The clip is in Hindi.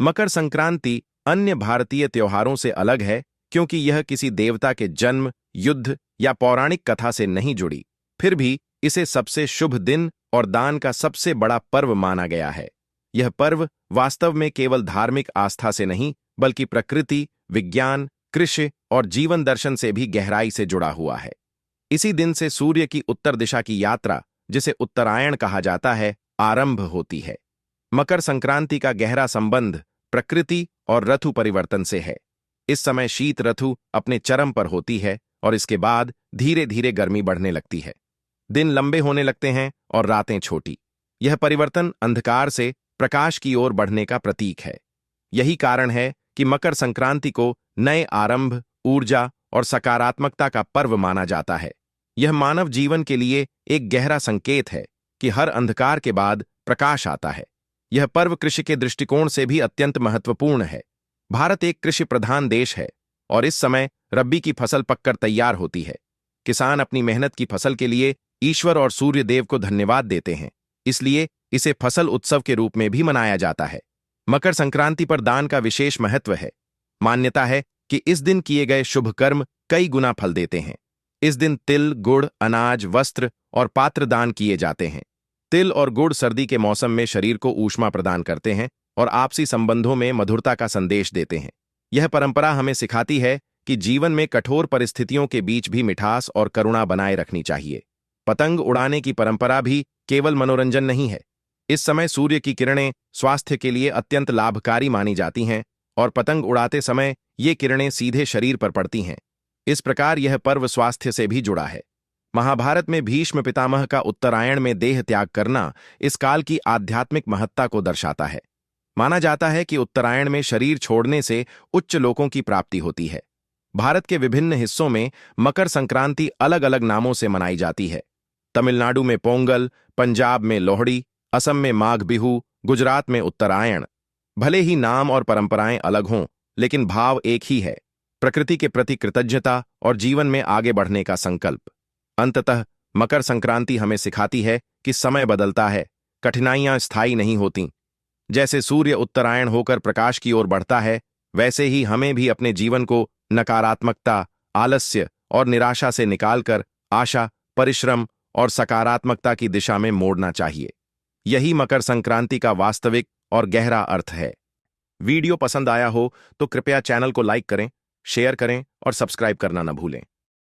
मकर संक्रांति अन्य भारतीय त्योहारों से अलग है क्योंकि यह किसी देवता के जन्म, युद्ध या पौराणिक कथा से नहीं जुड़ी। फिर भी इसे सबसे शुभ दिन और दान का सबसे बड़ा पर्व माना गया है। यह पर्व वास्तव में केवल धार्मिक आस्था से नहीं, बल्कि प्रकृति, विज्ञान, कृषि और जीवन दर्शन से भी गहराई से जुड़ा हुआ है। इसी दिन से सूर्य की उत्तर दिशा की यात्रा, जिसे उत्तरायण कहा जाता है, आरंभ होती है। मकर संक्रांति का गहरा संबंध प्रकृति और ऋतु परिवर्तन से है। इस समय शीत ऋतु अपने चरम पर होती है और इसके बाद धीरे धीरे गर्मी बढ़ने लगती है। दिन लंबे होने लगते हैं और रातें छोटी। यह परिवर्तन अंधकार से प्रकाश की ओर बढ़ने का प्रतीक है। यही कारण है कि मकर संक्रांति को नए आरंभ, ऊर्जा और सकारात्मकता का पर्व माना जाता है। यह मानव जीवन के लिए एक गहरा संकेत है कि हर अंधकार के बाद प्रकाश आता है। यह पर्व कृषि के दृष्टिकोण से भी अत्यंत महत्वपूर्ण है। भारत एक कृषि प्रधान देश है और इस समय रब्बी की फसल पककर तैयार होती है। किसान अपनी मेहनत की फसल के लिए ईश्वर और सूर्य देव को धन्यवाद देते हैं, इसलिए इसे फसल उत्सव के रूप में भी मनाया जाता है। मकर संक्रांति पर दान का विशेष महत्व है। मान्यता है कि इस दिन किए गए शुभ कर्म कई गुना फल देते हैं। इस दिन तिल, गुड़, अनाज, वस्त्र और पात्र दान किए जाते हैं। तिल और गुड़ सर्दी के मौसम में शरीर को ऊष्मा प्रदान करते हैं और आपसी संबंधों में मधुरता का संदेश देते हैं। यह परंपरा हमें सिखाती है कि जीवन में कठोर परिस्थितियों के बीच भी मिठास और करुणा बनाए रखनी चाहिए। पतंग उड़ाने की परंपरा भी केवल मनोरंजन नहीं है। इस समय सूर्य की किरणें स्वास्थ्य के लिए अत्यंत लाभकारी मानी जाती हैं और पतंग उड़ाते समय ये किरणें सीधे शरीर पर पड़ती हैं। इस प्रकार यह पर्व स्वास्थ्य से भी जुड़ा है। महाभारत में भीष्म पितामह का उत्तरायण में देह त्याग करना इस काल की आध्यात्मिक महत्ता को दर्शाता है। माना जाता है कि उत्तरायण में शरीर छोड़ने से उच्च लोकों की प्राप्ति होती है। भारत के विभिन्न हिस्सों में मकर संक्रांति अलग अलग नामों से मनाई जाती है। तमिलनाडु में पोंगल, पंजाब में लोहड़ी, असम में माघ बिहू, गुजरात में उत्तरायण। भले ही नाम और परंपराएं अलग हों, लेकिन भाव एक ही है, प्रकृति के प्रति कृतज्ञता और जीवन में आगे बढ़ने का संकल्प। अंततः मकर संक्रांति हमें सिखाती है कि समय बदलता है, कठिनाइयां स्थायी नहीं होतीं। जैसे सूर्य उत्तरायण होकर प्रकाश की ओर बढ़ता है, वैसे ही हमें भी अपने जीवन को नकारात्मकता, आलस्य और निराशा से निकालकर आशा, परिश्रम और सकारात्मकता की दिशा में मोड़ना चाहिए। यही मकर संक्रांति का वास्तविक और गहरा अर्थ है। वीडियो पसंद आया हो तो कृपया चैनल को लाइक करें, शेयर करें और सब्सक्राइब करना न भूलें।